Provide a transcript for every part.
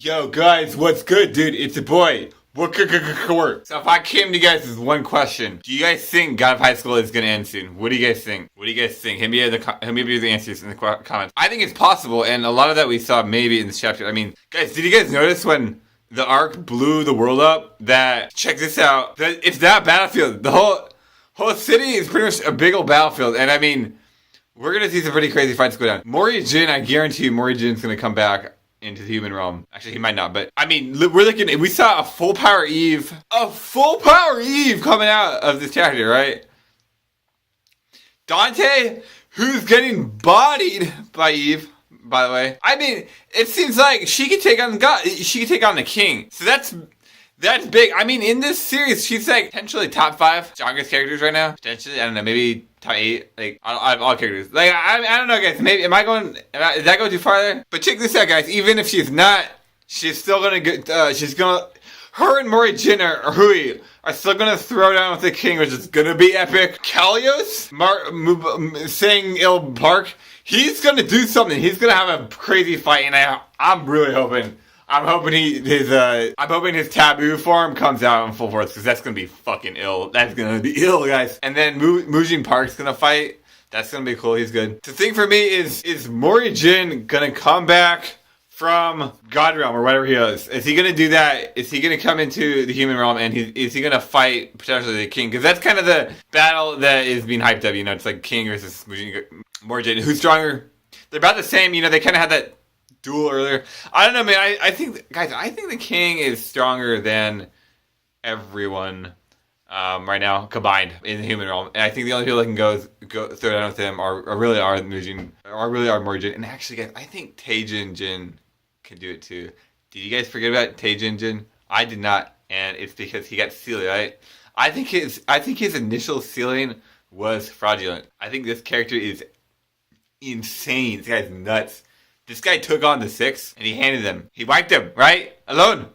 Yo, guys, what's good, dude? It's your boy. Work. So if I came to you guys with one question, do you guys think God of High School is gonna end soon? What do you guys think? Hit me with the answers in the comments. I think it's possible, and a lot of that we saw maybe in this chapter. I mean, guys, did you guys notice when the arc blew the world up? That, check this out. It's that battlefield. The whole city is pretty much a big old battlefield, and I mean, we're gonna see some pretty crazy fights go down. Mori Jin, I guarantee you, Mori Jin's gonna come back into the human realm. Actually, he might not, but I mean, we saw a full power Eve coming out of this chapter, right? Dante, who's getting bodied by Eve, by the way. I mean, it seems like she could take on God. She could take on the king. So that's big. I mean, in this series, she's like potentially top 5 strongest characters right now. Potentially, I don't know, maybe top 8. Like, out of all characters. Like, I don't know, guys. Maybe, is that going too far there? But check this out, guys. Even if she's not, she's still gonna get, her and Mori Jin or Hui are still gonna throw down with the king, which is gonna be epic. Kalios, saying Il Park, he's gonna do something. He's gonna have a crazy fight, and I'm really hoping. I'm hoping his taboo form comes out in full force, because that's gonna be fucking ill. That's gonna be ill, guys. And then Mujin Park's gonna fight. That's gonna be cool. He's good. The thing for me is Mori Jin gonna come back from God Realm or whatever he is? Is he gonna do that? Is he gonna come into the human realm and is he gonna fight potentially the king? Because that's kind of the battle that is being hyped up. You know, it's like king versus Mori Jin. Who's stronger? They're about the same. You know, they kind of had that duel earlier. I don't know, man. I think, guys, I think the king is stronger than everyone right now combined in the human realm. And I think the only people that can go throw down with him are Mori Jin. And actually, guys, I think Taejin Jin can do it too. Did you guys forget about Taejin Jin? I did not, and it's because he got sealed, right? I think his initial sealing was fraudulent. I think this character is insane. This guy's nuts. This guy took on the 6 and he handed them. He wiped them, right? Alone.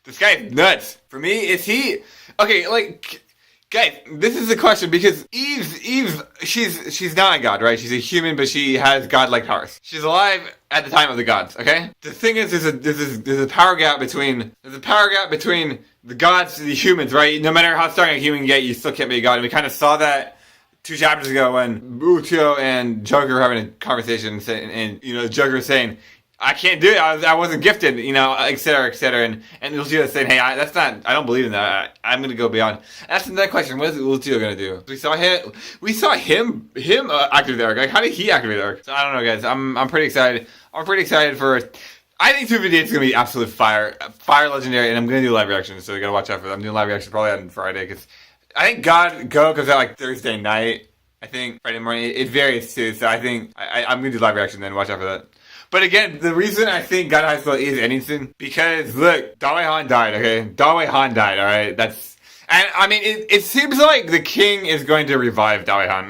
This guy's nuts. For me, is he... Okay, like... Guys, this is the question, because Eve, she's not a god, right? She's a human, but she has godlike powers. She's alive at the time of the gods, okay? The thing is, there's a power gap between the gods and the humans, right? No matter how strong a human you get, you still can't be a god. And we kind of saw that 2 chapters ago when Uchiho and Joker were having a conversation, and you know, Joker was saying, I can't do it, I wasn't gifted, you know, etc., etc. And Uchiho is saying, hey, I don't believe in that, I'm going to go beyond. That's another question, what is Uchiho going to do? We saw him activate the arc. Like, how did he activate the arc? So I don't know, guys, I'm pretty excited. I think 258 is going to be absolute fire legendary, and I'm going to do live reactions, so you got to watch out for that. I'm doing live reactions probably on Friday, because I think Go comes out like Thursday night. I think Friday morning. It varies too, so I think I'm gonna do live reaction then. Watch out for that. But again, the reason I think God of High School is anything, because look, Dawei Han died. Okay, Dawei Han died. All right, and I mean, it seems like the king is going to revive Dawei Han.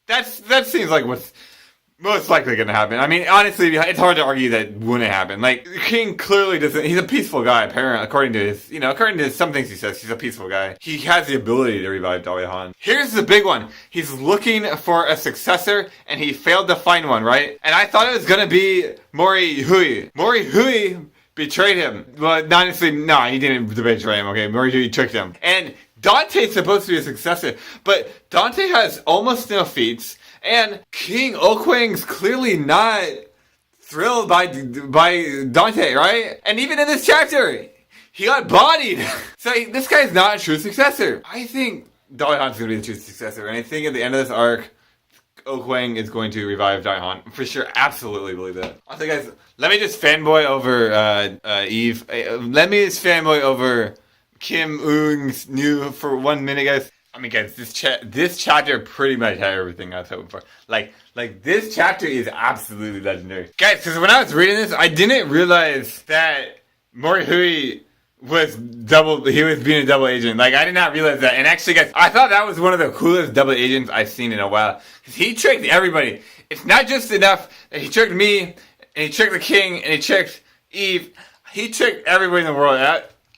That seems like what's most likely going to happen. I mean, honestly, it's hard to argue that wouldn't happen. Like, the king clearly doesn't... He's a peaceful guy, apparently, according to some things he says. He's a peaceful guy. He has the ability to revive Dawei Han. Here's the big one. He's looking for a successor, and he failed to find one, right? And I thought it was going to be Mori Hui. Mori Hui betrayed him. Well, honestly, no, he didn't betray him, okay? Mori Hui tricked him. And Dante's supposed to be a successor, but Dante has almost no feats. And King Okwang's clearly not thrilled by Dante, right? And even in this chapter, he got bodied. So this guy's not a true successor. I think Dawei Han's going to be the true successor. And I think at the end of this arc, Okwang is going to revive Dawei Han. For sure, absolutely believe that. Also, guys, let me just fanboy over Eve. Let me just fanboy over KimgOongNyuh for 1 minute, guys. I mean, guys, this chapter pretty much had everything I was hoping for. Like this chapter is absolutely legendary. Guys, because when I was reading this, I didn't realize that Mori Hui was being a double agent. Like, I did not realize that. And actually, guys, I thought that was one of the coolest double agents I've seen in a while. Because he tricked everybody. It's not just enough that he tricked me, and he tricked the king, and he tricked Eve. He tricked everybody in the world.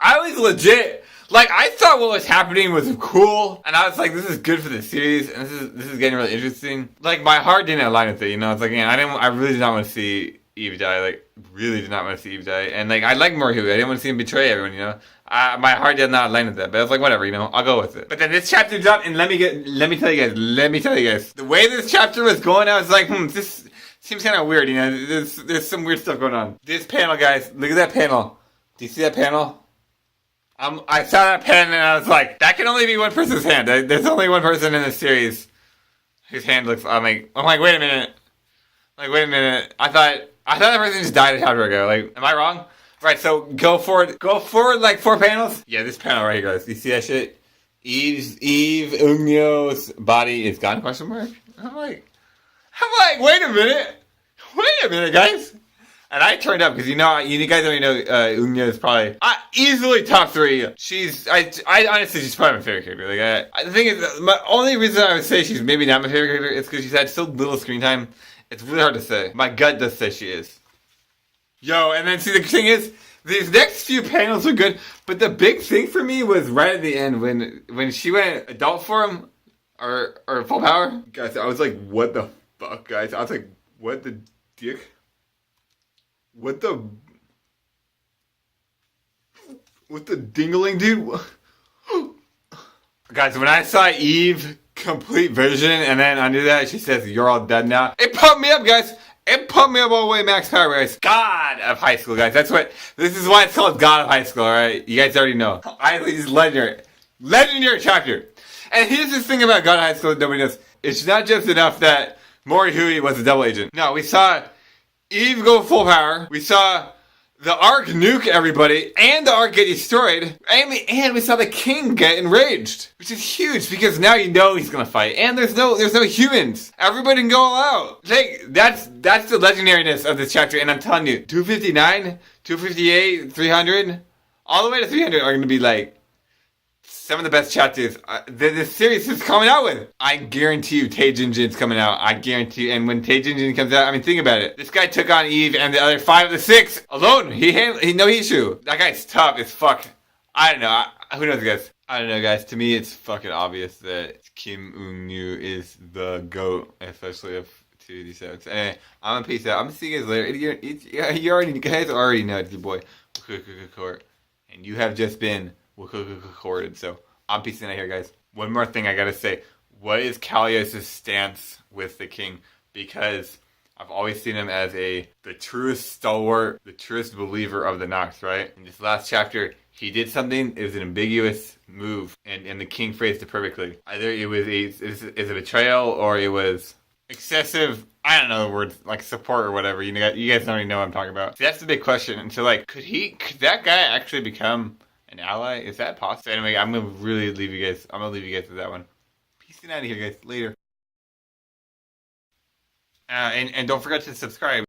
I was legit... Like, I thought what was happening was cool, and I was like, this is good for the series, and this is getting really interesting. Like, my heart didn't align with it, you know? It's like, man, I really did not want to see Eve die. Like, really did not want to see Eve die. And like, I like Morihu. I didn't want to see him betray everyone. You know, my heart did not align with that. But I was like, whatever. You know, I'll go with it. But then this chapter dropped, and let me tell you guys. The way this chapter was going, I was like, this seems kind of weird. You know, there's some weird stuff going on. This panel, guys. Look at that panel. Do you see that panel? I saw that pen and I was like, that can only be one person's hand. There's only one person in this series whose hand looks. I'm like, wait a minute. I thought that person just died a chapter ago. Like, am I wrong? Right. So go forward like 4 panels. Yeah, this panel right here, guys. You see that shit? KimgOongNyuh's body is gone? Question mark. I'm like, wait a minute, guys. And I turned up because you guys already know Oongnyuh is probably easily top 3. I honestly, she's probably my favorite character. Like, the thing is, my only reason I would say she's maybe not my favorite character is because she's had so little screen time. It's really hard to say. My gut does say she is. Yo, and then see, the thing is, these next few panels are good, but the big thing for me was right at the end when she went adult form or full power. Guys, I was like, what the fuck, guys? I was like, what the dick? What the dingling, dude? Guys, when I saw Eve complete vision and then under that she says, "You're all dead now," it pumped me up, guys. It pumped me up all the way max power, guys. God of high school, guys. This is why it's called God of High School, alright? You guys already know. It's legendary chapter. And here's the thing about God of High School that nobody knows. It's not just enough that Morihui was a double agent. No, we saw Eve go full power. We saw the Ark nuke everybody, and the Ark get destroyed, and we saw the King get enraged, which is huge because now you know he's gonna fight, and there's no humans. Everybody can go all out. Like, that's the legendariness of this chapter, and I'm telling you, 259, 258, 300, all the way to 300 are gonna be like some of the best chapters this series is coming out with. I guarantee you Taejinjin's coming out. I guarantee you. And when Taejinjin comes out, I mean, think about it. This guy took on Eve and the other 5 of the 6 alone. No issue. That guy's tough as fuck. I don't know. Who knows, guys? I don't know, guys. To me, it's fucking obvious that KimgOongNyuh is the GOAT, especially of 2D7. So anyway, I'm gonna peace out. I'm gonna see you guys later. You guys already know it's your boy, Court. And you have just been recorded. So I'm peacing out here, guys. One more thing I gotta say. What is Kallios' stance with the king? Because I've always seen him as the truest stalwart, the truest believer of the Nox, right? In this last chapter, he did something. It was an ambiguous move, and the king phrased it perfectly. Either it was a betrayal or it was excessive, I don't know the words, like support or whatever. You guys already know what I'm talking about. So that's the big question. And so, like, could that guy actually become an ally? Is that possible? So anyway, I'm gonna leave you guys with that one. Peace out of here, guys. Later. And don't forget to subscribe.